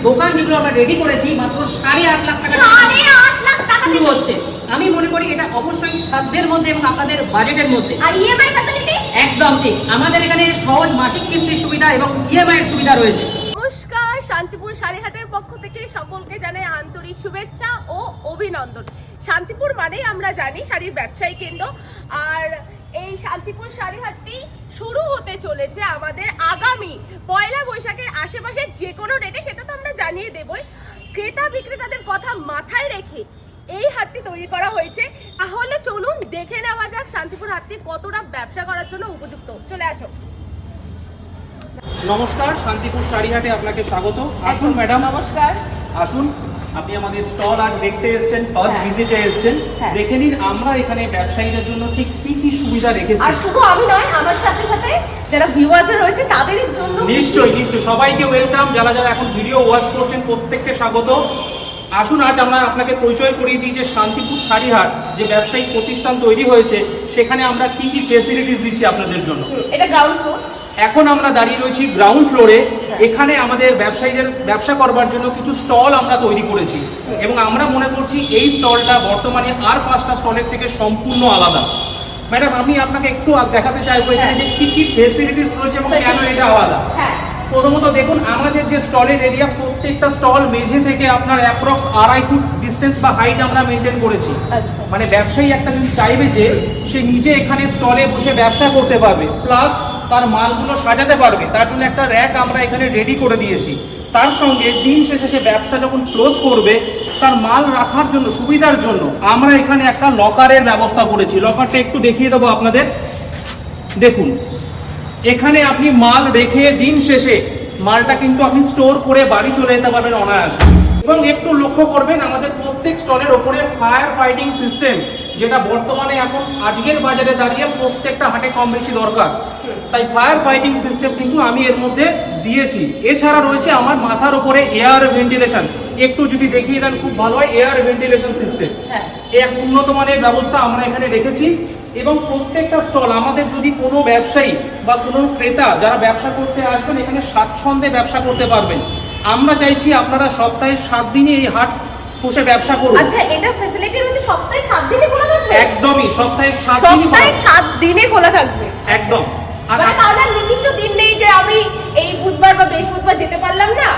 দোকান যেগুলো আমরা রেডি করেছি মাত্র 8.5 লাখ টাকা শুরু হচ্ছে। আমি মনে করি এটা অবশ্যই সাধ্যের মধ্যে এবং আপনাদের বাজেটের মধ্যে। আর ইএমআই ফ্যাসিলিটি একদম ঠিক, আমাদের এখানে সহজ মাসিক কিস্তির সুবিধা এবং ইএমআই এর সুবিধা রয়েছে। নমস্কার, শান্তিপুর শাড়িহাটের পক্ষ থেকে সকলকে জানাই আন্তরিক শুভেচ্ছা ও অভিনন্দন। শান্তিপুর মানেই আমরা জানি শাড়ির ব্যবসায়ী কেন্দ্র, আর এই শান্তিপুর শাড়িহাটটি শুরু হতে চলেছে আমাদের আগামী পয়লা বৈশাখের আশেপাশে যে কোনো ডেটে, সেটা তো আমরা জানিয়ে দেবই। ক্রেতা বিক্রেতাদের কথা মাথায় রেখে এই হাটটি তৈরি করা হয়েছে। তাহলে চলুন দেখে নেওয়া যাক শান্তিপুর হাটটি কতটা ব্যবসা করার জন্য উপযুক্ত। চলে আসো। নমস্কার, শান্তিপুর শাড়িহাটে আপনাকে স্বাগত। আসুন ম্যাডাম, নমস্কার। আসুন। আপনি আমাদের স্টল আজ দেখতে এসেছেন, ফার্স্ট ভিজিটে এসেছেন। দেখে নিন আমরা এখানে ব্যবসায়ীদের জন্য ঠিক কি কি সুবিধা রেখেছি। আর শুধু আমি নয়, আমার সাথে সাথে যারা ভিউয়ার্স রয়েছে তাদের জন্য নিশ্চয়ই নিশ্চয়ই সবাইকে ওয়েলকাম। যারা যারা এখন ভিডিও ওয়াচ করছেন প্রত্যেককে স্বাগত। আসুন আজ আমরা আপনাকে পরিচয় করিয়ে দিই যে শান্তিপুর শাড়িহাট যে ব্যবসায়িক প্রতিষ্ঠান তৈরি হয়েছে সেখানে আমরা কি কি ফেসিলিটিস দিচ্ছি আপনাদের জন্য। এটা গ্রাউন্ড ফ্লোর। এখন আমরা দাঁড়িয়ে রয়েছি গ্রাউন্ড ফ্লোরে। এখানে আমাদের ব্যবসায়ীদের ব্যবসা করবার জন্য কিছু স্টল আমরা তৈরি করেছি এবং আমরা মনে করছি এই স্টলটা বর্তমানে আর 5টা স্টলের থেকে সম্পূর্ণ আলাদা। ম্যাডাম, আমি আপনাকে একটু দেখাতে চাইবো এখানে যে কি কি ফেসিলিটিস রয়েছে এবং কেন এটা আলাদা। প্রথমত দেখুন, আমাদের যে স্টলের এরিয়া, প্রত্যেকটা স্টল মেঝে থেকে আপনার অ্যাপ্রক্স 2.5 ফুট ডিস্টেন্স বা হাইট আমরা মেনটেন করেছি। মানে ব্যবসায়ী একটা যদি চাইবে যে সে নিজে এখানে স্টলে বসে ব্যবসা করতে পারবে, প্লাস তার মালগুলো সাজাতে পারবে, তার জন্য একটা র্যাক আমরা এখানে রেডি করে দিয়েছি। তার সঙ্গে দিন শেষে সে ব্যবসা যখন ক্লোজ করবে তার মাল রাখার জন্য সুবিধার জন্য আমরা এখানে একটা লকারের ব্যবস্থা করেছি। লকারটা একটু দেখিয়ে দেবো আপনাদের। দেখুন, এখানে আপনি মাল রেখে দিন শেষে মালটা কিন্তু আপনি স্টোর করে বাড়ি চলে যেতে পারবেন অনায়াসে। এবং একটু লক্ষ্য করবেন আমাদের প্রত্যেক স্টলের ওপরে ফায়ার ফাইটিং সিস্টেম, যেটা বর্তমানে এখন আজকের বাজারে দাঁড়িয়ে প্রত্যেকটা হাটে কম বেশি দরকার। তাই ফায়ার ফাইটিং সিস্টেম কিন্তু আমি এর মধ্যে দিয়েছি। এছাড়া রয়েছে আমার মাথার উপরে এয়ার ভেন্টিলেশন, একটু যদি দেখিয়ে দেন খুব ভালো হয়। এয়ার ভেন্টিলেশন সিস্টেম এক উন্নত মানের ব্যবস্থা আমরা এখানে রেখেছি। এবং প্রত্যেকটা স্টল আমাদের যদি কোনো ব্যবসায়ী বা কোনো ক্রেতা যারা ব্যবসা করতে আসবেন এখানে স্বাচ্ছন্দ্যে ব্যবসা করতে পারবেন। আমরা চাইছি আপনারা সপ্তাহে 7 দিনই এই হাট বসে ব্যবসা করুন। আচ্ছা, এটা ফ্যাসিলিটি রয়েছে সপ্তাহে 7 দিনে খোলা থাকবে? একদমই, সপ্তাহে 7 দিনে খোলা থাকবে। একদম। আর তাহলে নির্দিষ্ট দিন নেই যে আমি এই বুধবার বা বৃহস্পতিবার যেতে পারলাম না,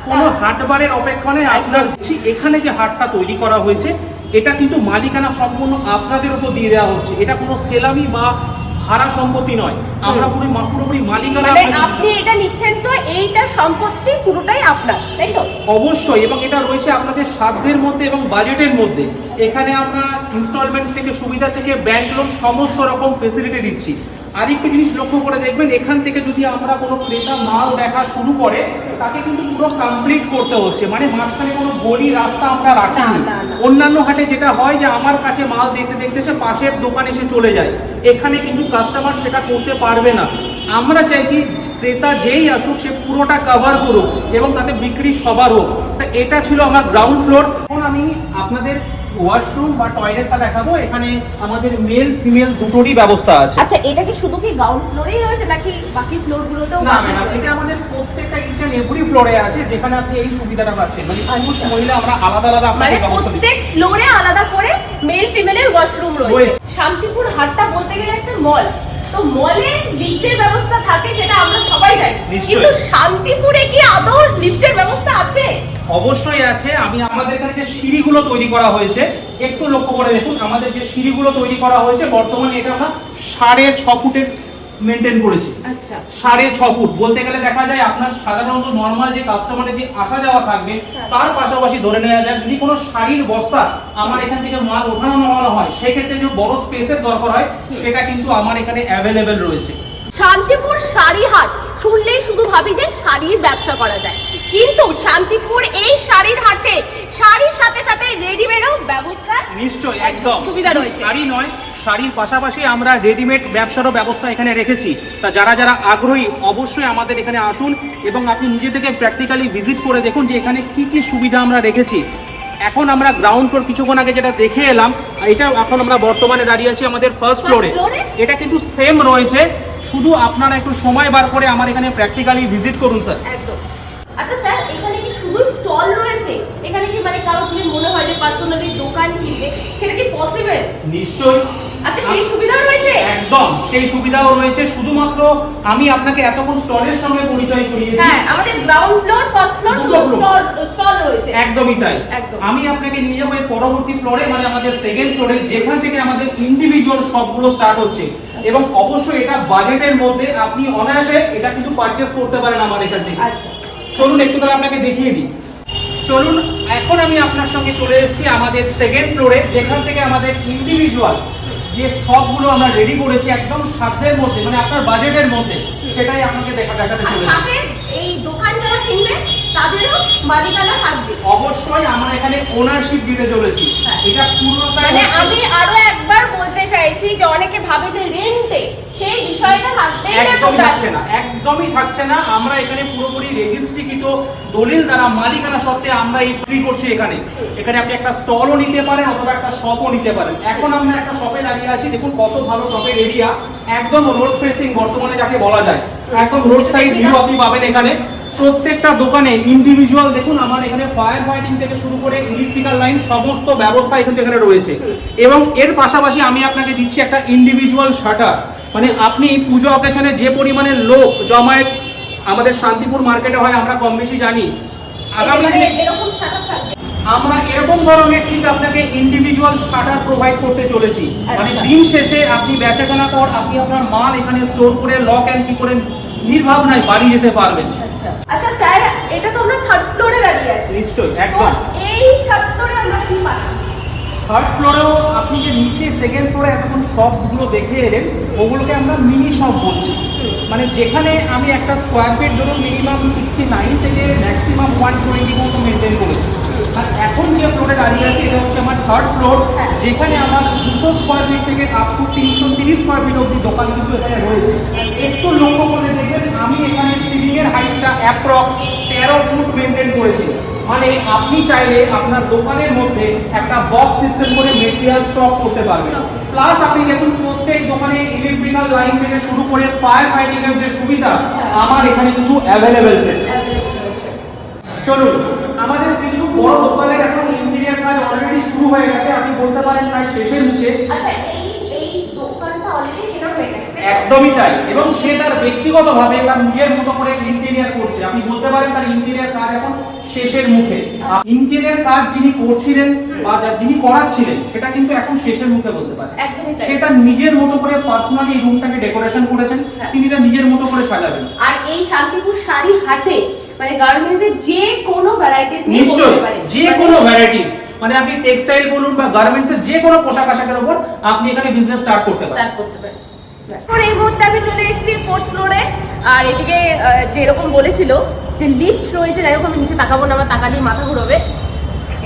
কোনো হাটবারের অপেক্ষা নেই। আপনার এখানে যে হাটটা তৈরি করা হয়েছে এটা কিন্তু মালিকানা সম্পূর্ণ আপনাদের উপর দিয়ে দেওয়া হচ্ছে। এটা কোনো সেলামি বা ভাড়া সম্পত্তি নয়, আমরা পুরোপুরি মালিকানা। মানে আপনি এটা নিচ্ছেন তো এইটা সম্পত্তি পুরোটাই আপনার, তাই তো? অবশ্যই, এবং এটা রয়েছে আপনাদের সাধ্যের মধ্যে এবং বাজেটের মধ্যে। এখানে আমরা ইনস্টলমেন্ট থেকে সুবিধা থেকে ব্যাংক লোন সমস্ত রকম ফেসিলিটি দিচ্ছি। আরেকটা জিনিস লক্ষ্য করে দেখবেন, এখান থেকে যদি আমরা কোনো ক্রেতা মাল দেখা শুরু করে তাকে কিন্তু পুরো কমপ্লিট করতে হচ্ছে। মানে মাঝখানে কোনো গলি রাস্তা আমরা রাখিনি। অন্যান্য হাটে যেটা হয় যে আমার কাছে মাল দেখতে দেখতে সে পাশের দোকানে এসে চলে যায়, এখানে কিন্তু কাস্টমার সেটা করতে পারবে না। আমরা চাইছি ক্রেতা যেই আসুক সে পুরোটা কভার করুক এবং তাতে বিক্রি সবার হোক। তা এটা ছিল আমার গ্রাউন্ড ফ্লোর। এখন আমি আপনাদের ওয়াশরুম বা টয়লেটটা দেখাবো। এখানে আমাদের মেল ফিমেল দুটোরই ব্যবস্থা আছে। আচ্ছা, এটা কি শুধু কি গ্রাউন্ড ফ্লোরেই রয়েছে নাকি বাকি ফ্লোরগুলোতেও? না ম্যাডাম, এটা আমাদের প্রত্যেকটা ইচ এন্ড এভরি ফ্লোরে আছে, যেখানে আপনি এই সুবিধাটা পাচ্ছেন। মানে পুরুষ মহিলা আমরা আলাদা আলাদা আপনাদের ব্যবস্থা দিচ্ছি। প্রত্যেক ফ্লোরে আলাদা করে মেল ফিমেলের ওয়াশরুম রয়েছে। শান্তিপুর হাটটা বলতে গেলে একটা মল, তো মলে লিফটের ব্যবস্থা থাকে সেটা আমরা সবাই জানি, কিন্তু শান্তিপুরে কি আদৌ লিফটের ব্যবস্থা আছে? অবশ্যই আছে। আমি আমাদের এখানে যে সিঁড়িগুলো তৈরি করা হয়েছে একটু লক্ষ্য করে দেখুন। আমাদের যে সিঁড়িগুলো তৈরি করা হয়েছে বর্তমানে এটা আমরা 6.5 ফুটের মেনটেন করেছি। আচ্ছা, 6.5 ফুট বলতে গেলে দেখা যায় আপনার সাধারণত নর্মাল যে কাস্টমারের যে আসা যাওয়া থাকবে তার পাশাপাশি ধরে নেওয়া যায় যদি কোনো শাড়ির বস্তা আমার এখান থেকে মাল ওঠানো নামানো হয় সেক্ষেত্রে যে বড় স্পেসের দরকার হয় সেটা কিন্তু আমার এখানে অ্যাভেলেবেল রয়েছে। শান্তিপুর শাড়িহাট শুনলেই শুধু ভাবি যে শাড়ির ব্যবসা করা যায়, কিন্তু শান্তিপুর এই শাড়ির হাটে শাড়ির সাথে সাথে রেডিমেডও ব্যবস্থা নিশ্চয়ই একদম সুবিধা রয়েছে। শাড়ি নয়, শাড়ির পাশাপাশি আমরা রেডিমেড ব্যবসারও ব্যবস্থা এখানে রেখেছি। তা যারা যারা আগ্রহী অবশ্যই আমাদের এখানে আসুন এবং আপনি নিজে থেকে প্র্যাকটিক্যালি ভিজিট করে দেখুন যে এখানে কি কি সুবিধা আমরা রেখেছি। এখন আমরা গ্রাউন্ড ফ্লোর কিছুক্ষণ আগে যেটা দেখে এলাম, এটা এখন আমরা বর্তমানে দাঁড়িয়ে আছি আমাদের ফার্স্ট ফ্লোরে। এটা কিন্তু সেম রয়েছে, শুধু আপনারা একটু সময় বার করে আমার এখানে প্র্যাকটিক্যালি ভিজিট করুন স্যার। একদম। আচ্ছা স্যার, এখানে কি শুধু এখানে কি মানে কারো যদি মনে হয় যে পার্সোনালি দোকান কিনবে সেটা কি পসিবল? নিশ্চয়ই। আচ্ছা, সেই সুবিধাও রয়েছে? একদম সেই সুবিধাও রয়েছে। শুধুমাত্র আমি আপনাকে এতক্ষণ স্টলের সঙ্গে পরিচয় করিয়েছি। হ্যাঁ, আমাদের ground floor, first floor stall রয়েছে। একদমই তাই। একদম। আমি আপনাকে নিয়ে যাবো এর পরবর্তী ফ্লোরে, মানে আমাদের সেকেন্ড ফ্লোরে, যেখান থেকে আমাদের ইন্ডিভিজুয়াল শপগুলো স্টার্ট হচ্ছে। এবং অবশ্যই এটা বাজেটের মধ্যে, আপনি অনায়াসে এটা কিন্তু পারচেজ করতে পারেন আমার এখান থেকে। আচ্ছা, চলুন একটু তাহলে আপনাকে দেখিয়ে দিই। চলুন, এখন আমি আপনার সঙ্গে চলে এসেছি আমাদের সেকেন্ড ফ্লোরে, যেখান থেকে আমাদের ইন্ডিভিজুয়াল যে সবগুলো আমরা রেডি করেছি একদম সাধ্যের মধ্যে, মানে আপনার বাজেটের মধ্যে, সেটাই আপনাকে দেখাতে আর চলেছি। সাথে এই দোকান যারা কিনবে তাদেরও মালিকানা থাকবে। অবশ্যই আমরা এখানে ওনারশিপ দিতে চলেছি। হ্যাঁ। এটা পুরোটাই মানে আমি আরো একবার বলতে চাইছি যে অনেকে ভাবে যে রেন্টে, সেই বিষয়টা থাকবে একদমই থাকছে না, একদমই থাকছে না। আমরা এখানে পুরোপুরি রেজিস্ট্রিকৃত দলিল দ্বারা মালিকানা সত্ত্বে আমরা এই বিক্রি করছি। এখানে আপনি একটা স্টলও নিতে পারেন অথবা একটা শপও নিতে পারেন। এখন আমরা একটা শপে দাঁড়িয়ে আছি, দেখুন কত ভালো শপের এরিয়া, একদম রোড ফেসিং বর্তমানে যাকে বলা যায়, একদম রোড সাইড ভিউ আপনি পাবেন এখানে। প্রত্যেকটা দোকানে ইন্ডিভিজুয়াল, দেখুন আমার এখানে ফায়ার ফাইটিং থেকে শুরু করে ইলেকট্রিক্যাল লাইন সমস্ত ব্যবস্থা এখানে রয়েছে। এবং এর পাশাপাশি আমি আপনাকে দিচ্ছি একটা ইন্ডিভিজুয়াল শাটার, মানে আপনি পুজো অকেশনে যে পরিমাণে লোক জমায়েত আমাদের শান্তিপুর মার্কেটে হয় আমরা কম বেশি জানি, আগামী দিনে এরকম শাটার থাকবে। আমরা এরকম ধরনের ঠিক আপনাকে ইন্ডিভিজুয়াল শাটার প্রোভাইড করতে চলেছি। মানে দিন শেষে আপনি বেচাকেনার পর আপনি আপনার মাল এখানে স্টোর করে লক অ্যান্ড কি করে নির্ভাবনায় বাড়ি যেতে পারবেন। আচ্ছা স্যার, এটা তো আমরা থার্ড ফ্লোরে দাঁড়িয়ে আছি। নিশ্চয়ই, তো একদম। এই থার্ড ফ্লোরে আমরা কি পাচ্ছি? থার্ড ফ্লোরেও আপনি যে নিচে সেকেন্ড ফ্লোরে এতক্ষণ শপগুলো দেখে এলেন, ওগুলোকে আমরা মিনি শপ বলছি। মানে যেখানে আমি একটা স্কোয়ার ফিট ধরুন মিনিমাম 69 থেকে ম্যাক্সিমাম 120 মতো মেনটেন করেছি। আর এখন যে ফ্লোরে দাঁড়িয়ে আছে এটা হচ্ছে আমার থার্ড ফ্লোর, যেখানে আমার 200 স্কোয়ার ফিট থেকে আপ টু 330 স্কোয়ার ফিট অব্দি দোকান কিন্তু এখানে রয়েছে। একটু লক্ষ্য করে দেখবেন আমি এখানে সিলিং এর হাইটটা অ্যাপ্রক্স 13 ফুট মেনটেন করেছি। মানে আপনি চাইলে আপনার দোকানের মধ্যে একটা বক্স সিস্টেম করে মেটেরিয়াল স্টক করতে পারবেন। প্লাস আপনি দেখুন প্রত্যেক দোকানে ইলেকট্রিক্যাল লাইন থেকে শুরু করে ফায়ার ফাইটিং এর যে সুবিধা আমার এখানে কিন্তু অ্যাভেলেবেল আছে। চলুন, আমাদের কিছু বড় দোকানের এখন ইন্টেরিয়র কাজ অলরেডি শুরু হয়ে গেছে, আপনি বলতে পারেন প্রায় শেষের মুখে। আচ্ছা, এই দোকানটা অলরেডি কেনা হয়ে গেছে? একদমই তাই। এবং সে তার ব্যক্তিগতভাবে তার নিজের মতো করে ইন্টেরিয়র করছে, আপনি বলতে পারেন তার ইন্টেরিয়র কাজ এখন শেষের মুখে। ইন্টেরিয়র কাজ যিনি করছিলেন বা যিনি করাচ্ছিলেন সেটা কিন্তু এখন শেষের মুখে বলতে পারেন। সে তার নিজের মতো করে পার্সোনালি এই রুমটাকে ডেকোরেশন করেছেন, তিনি তার নিজের মতো করে সাজাবেন। আর এই শান্তিপুর শাড়ি হাটে মানে গার্মেন্টসের যে কোনো ভ্যারাইটিস নিয়ে নিশ্চয়ই, করতে পারেন, যে কোনো ভ্যারাইটিস, মানে আপনি টেক্সটাইল বলুন বা গার্মেন্টসের যে কোনো পোশাক আশাকের উপর আপনি এখানে বিজনেস স্টার্ট করতে পারেন। আর এই মুহূর্তে আমি চলে এসেছি ফোর্থ ফ্লোরে। আর এদিকে যেরকম বলেছিল যে লিফট রয়েছে, যাই হোক আমি নিচে তাকাবো না, আমার তাকালেই মাথা ঘুরবে।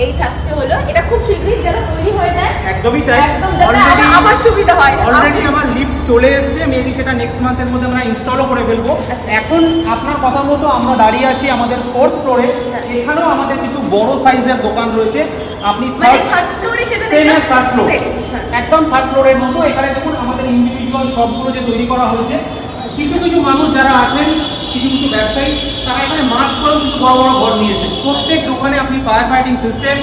এই থাকছে হলো, এটা খুব শীঘ্রই যেন তৈরি হয়ে যায়। একদমই তাই। একদম যাতে আমার সুবিধা হয়। অলরেডি আমার লিফট চলে এসেছে, মেবি সেটা নেক্সট মান্থের মধ্যে আমরা ইনস্টলও করে ফেলবো। এখন আপনার কথা মতো আমরা দাঁড়িয়ে আছি আমাদের ফোর্থ ফ্লোরে। এখানেও আমাদের কিছু বড় সাইজের দোকান রয়েছে। আপনি থার্ড ফ্লোরে যেটা থার্ড ফ্লোর, একদম থার্ড ফ্লোরের মতো। এখানে দেখুন আমাদের ইন্ডিভিজুয়াল শপগুলো যে তৈরি করা হয়েছে। কিছু কিছু মানুষ যারা আছেন, কিছু কিছু ব্যবসায়ী, তারা এখানে মার্চ করেও কিছু বড় বড় ঘর নিয়েছেন। প্রত্যেক দোকানে আপনি ফায়ার ফাইটিং সিস্টেম,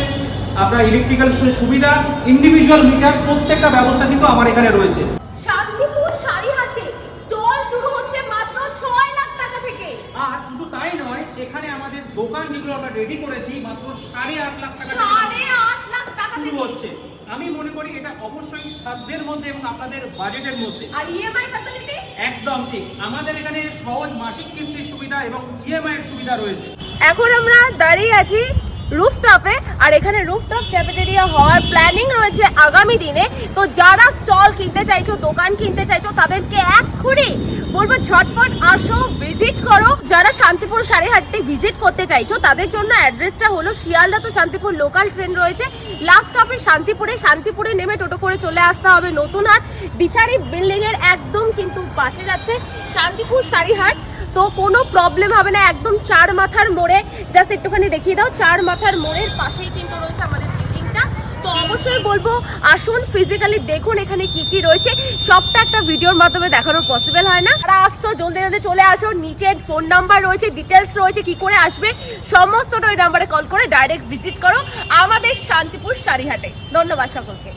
আপনার ইলেকট্রিক্যাল সুবিধা, ইন্ডিভিজুয়াল মিটার, প্রত্যেকটা ব্যবস্থা কিন্তু আমার এখানে রয়েছে। শান্তিপুর শাড়ি হাটে স্টল শুরু হচ্ছে মাত্র 6 লাখ টাকা থেকে। আর শুধু তাই নয়, এখানে আমাদের দোকান যেগুলো আমরা রেডি করেছি মাত্র 8.5 লাখ টাকা 8.5 লাখ টাকা শুরু থেকে হচ্ছে। আমি মনে করি এটা অবশ্যই সাধ্যের মধ্যে এবং আপনাদের বাজেটের মধ্যে। আর ইএমআই ফ্যাসিলিটি একদম ঠিক, আমাদের এখানে সহজ মাসিক কিস্তির সুবিধা এবং ইএমআই এর সুবিধা রয়েছে। এখন আমরা দাঁড়িয়ে আছি রুফটপে, আর এখানে রুফটপ ক্যাফেটেরিয়া হওয়ার প্ল্যানিং রয়েছে আগামী দিনে। তো যারা স্টল কিনতে চাইছো, দোকান কিনতে চাইছো, তাদেরকে এক্ষুনি বলবো ঝটপট আসো, ভিজিট করো। যারা শান্তিপুর শাড়ি হাটটি ভিজিট করতে চাইছো তাদের জন্য অ্যাড্রেসটা হলো Sealdah to Shantipur local train রয়েছে। লাস্ট স্টপে শান্তিপুরে নেমে টোটো করে চলে আসতে হবে নতুন হাট। দিশারি বিল্ডিং এর একদম কিন্তু পাশে যাচ্ছে শান্তিপুর শাড়ি হাট। তো কোনো প্রবলেম হবে না, একদম 4 মাথার মোড়ে। জাস্ট একটুখানি দেখিয়ে দাও, 4 মাথার মোড়ের পাশেই কিন্তু রয়েছে আমাদের বিল্ডিংটা। তো অবশ্যই বলবো আসুন ফিজিক্যালি দেখুন এখানে কি কি রয়েছে, সবটা একটা ভিডিওর মাধ্যমে দেখানো পসিবল হয় না। আর আসছো জলদি জলদি চলে আসো, নিচে ফোন নাম্বার রয়েছে, ডিটেলস রয়েছে, কি করে আসবে সমস্তটা ওই নাম্বারে কল করে ডাইরেক্ট ভিজিট করো আমাদের শান্তিপুর শাড়িহাটে। ধন্যবাদ সকলকে।